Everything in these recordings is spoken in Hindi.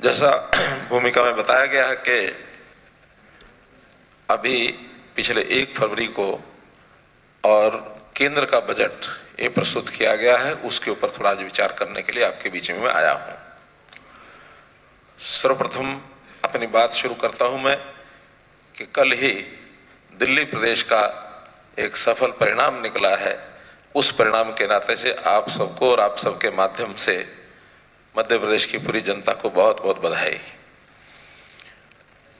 जैसा भूमिका में बताया गया है कि अभी पिछले 1 फरवरी को और केंद्र का बजट ये प्रस्तुत किया गया है, उसके ऊपर थोड़ा आज विचार करने के लिए आपके बीच में मैं आया हूं। सर्वप्रथम अपनी बात शुरू करता हूं मैं कि कल ही दिल्ली प्रदेश का एक सफल परिणाम निकला है। उस परिणाम के नाते से आप सबको और आप सबके माध्यम से मध्य प्रदेश की पूरी जनता को बहुत बहुत बधाई।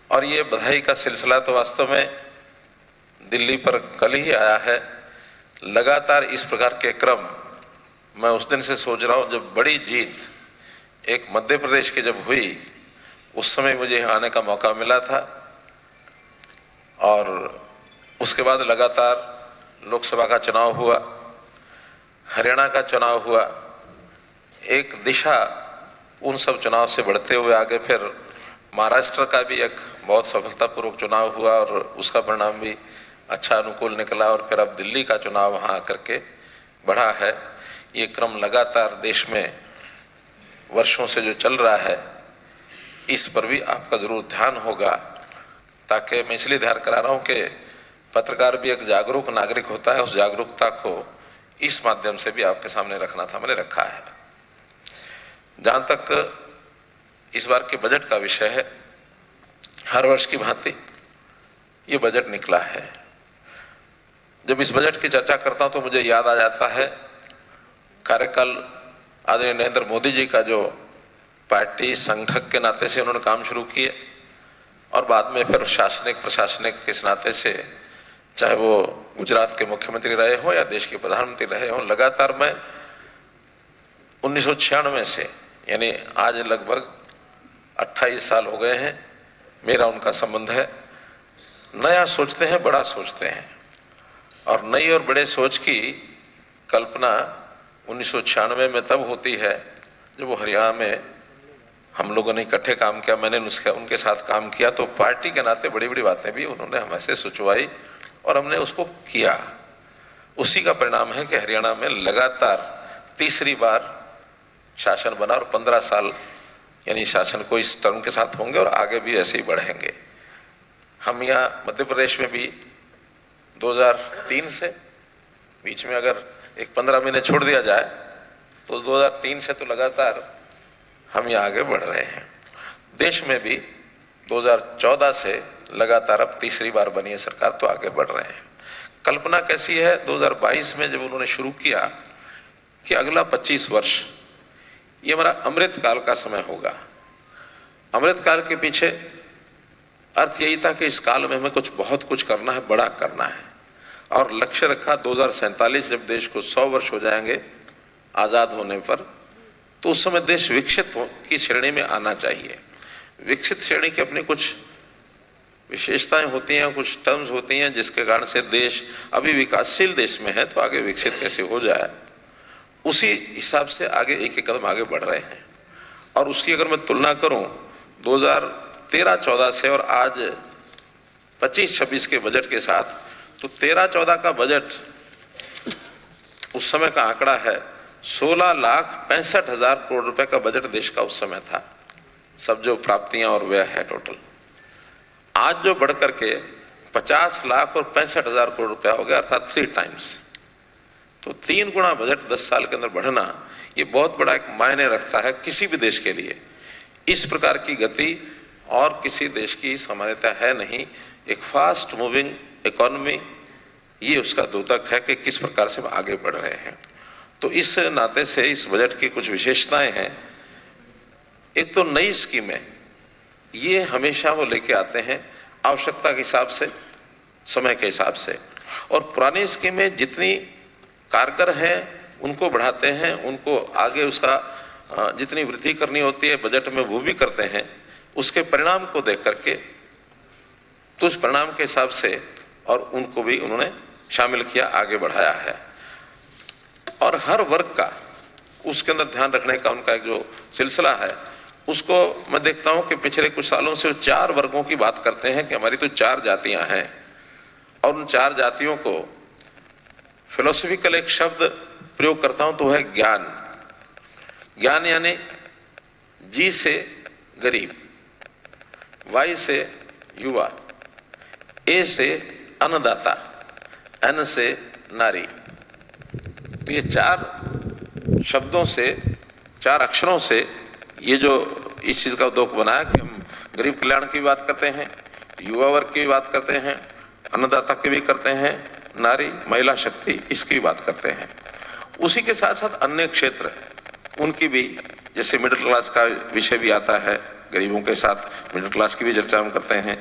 और ये बधाई का सिलसिला तो वास्तव में दिल्ली पर कल ही आया है। लगातार इस प्रकार के क्रम मैं उस दिन से सोच रहा हूं जब बड़ी जीत एक मध्य प्रदेश की जब हुई, उस समय मुझे यहाँ आने का मौका मिला था। और उसके बाद लगातार लोकसभा का चुनाव हुआ, हरियाणा का चुनाव हुआ, एक दिशा उन सब चुनाव से बढ़ते हुए आगे फिर महाराष्ट्र का भी एक बहुत सफलतापूर्वक चुनाव हुआ और उसका परिणाम भी अच्छा अनुकूल निकला। और फिर अब दिल्ली का चुनाव वहाँ आकर के बढ़ा है। ये क्रम लगातार देश में वर्षों से जो चल रहा है, इस पर भी आपका जरूर ध्यान होगा। ताकि मैं इसलिए ध्यान करा रहा हूँ कि पत्रकार भी एक जागरूक नागरिक होता है, उस जागरूकता को इस माध्यम से भी आपके सामने रखना था, मैंने रखा है। जहां तक इस बार के बजट का विषय है, हर वर्ष की भांति ये बजट निकला है। जब इस बजट की चर्चा करता हूं तो मुझे याद आ जाता है कार्यकाल आदरणीय नरेंद्र मोदी जी का, जो पार्टी संगठक के नाते से उन्होंने काम शुरू किए और बाद में फिर शासनिक प्रशासनिक के नाते से, चाहे वो गुजरात के मुख्यमंत्री रहे हों या देश के प्रधानमंत्री रहे हों, लगातार मैं 1996 से, यानी आज लगभग 28 साल हो गए हैं, मेरा उनका संबंध है। नया सोचते हैं, बड़ा सोचते हैं। और नई और बड़े सोच की कल्पना 1996 में तब होती है जब वो हरियाणा में हम लोगों ने इकट्ठे काम किया, मैंने उनके साथ काम किया, तो पार्टी के नाते बड़ी बड़ी बातें भी उन्होंने हमसे सोचवाई और हमने उसको किया। उसी का परिणाम है कि हरियाणा में लगातार तीसरी बार शासन बना और 15 साल यानी शासन को इस टर्म के साथ होंगे और आगे भी ऐसे ही बढ़ेंगे। हम यहाँ मध्य प्रदेश में भी 2003 से, बीच में अगर एक 15 महीने छोड़ दिया जाए तो 2003 से तो लगातार हम यहाँ आगे बढ़ रहे हैं। देश में भी 2014 से लगातार अब तीसरी बार बनी है सरकार, तो आगे बढ़ रहे हैं। कल्पना कैसी है, 2022 में जब उन्होंने शुरू किया कि अगला 25 वर्ष ये हमारा अमृत काल का समय होगा। अमृत काल के पीछे अर्थ यही था कि इस काल में हमें बहुत कुछ करना है, बड़ा करना है। और लक्ष्य रखा 2047 जब देश को 100 वर्ष हो जाएंगे आजाद होने पर, तो उस समय देश विकसित की श्रेणी में आना चाहिए। विकसित श्रेणी की अपनी कुछ विशेषताएं होती हैं, कुछ टर्म्स होती हैं, जिसके कारण से देश अभी विकासशील देश में है तो आगे विकसित कैसे हो जाए, उसी हिसाब से आगे एक एक कदम आगे बढ़ रहे हैं। और उसकी अगर मैं तुलना करूं 2013-14 से और आज 25-26 के बजट के साथ, तो 13-14 का बजट उस समय का आंकड़ा है 16,65,000 करोड़ रुपए का बजट देश का उस समय था, सब जो प्राप्तियां और व्यय है टोटल। आज जो बढ़कर के 50,65,000 करोड़ रुपया हो गया, अर्थात 3 टाइम्स। तो 3 गुना बजट 10 साल के अंदर बढ़ना, ये बहुत बड़ा एक मायने रखता है किसी भी देश के लिए। इस प्रकार की गति और किसी देश की सामान्यता है नहीं। एक फास्ट मूविंग इकोनॉमी, ये उसका द्योतक है कि किस प्रकार से आगे बढ़ रहे हैं। तो इस नाते से इस बजट की कुछ विशेषताएं हैं। एक तो नई स्कीमें, ये हमेशा वो लेके आते हैं आवश्यकता के हिसाब से, समय के हिसाब से। और पुरानी स्कीमें जितनी कारगर हैं उनको बढ़ाते हैं, उनको आगे उसका जितनी वृद्धि करनी होती है बजट में वो भी करते हैं। उसके परिणाम को देख करके, तो उस परिणाम के हिसाब से और उनको भी उन्होंने शामिल किया, आगे बढ़ाया है। और हर वर्ग का उसके अंदर ध्यान रखने का उनका एक जो सिलसिला है, उसको मैं देखता हूं कि पिछले कुछ सालों से 4 वर्गों की बात करते हैं कि हमारी तो 4 जातियां हैं। और उन 4 जातियों को फिलोसफिकल एक शब्द प्रयोग करता हूं तो है ज्ञान। ज्ञान यानी जी से गरीब, वाई से युवा, ए से अन्नदाता, एन से नारी। तो ये 4 शब्दों से, 4 अक्षरों से ये जो इस चीज का उद्योग बना है कि हम गरीब कल्याण की बात करते हैं, युवा वर्ग की बात करते हैं, अन्नदाता की भी करते हैं, नारी महिला शक्ति इसकी बात करते हैं। उसी के साथ साथ अन्य क्षेत्र उनकी भी, जैसे मिडिल क्लास का विषय भी आता है, गरीबों के साथ मिडिल क्लास की भी चर्चा हम करते हैं,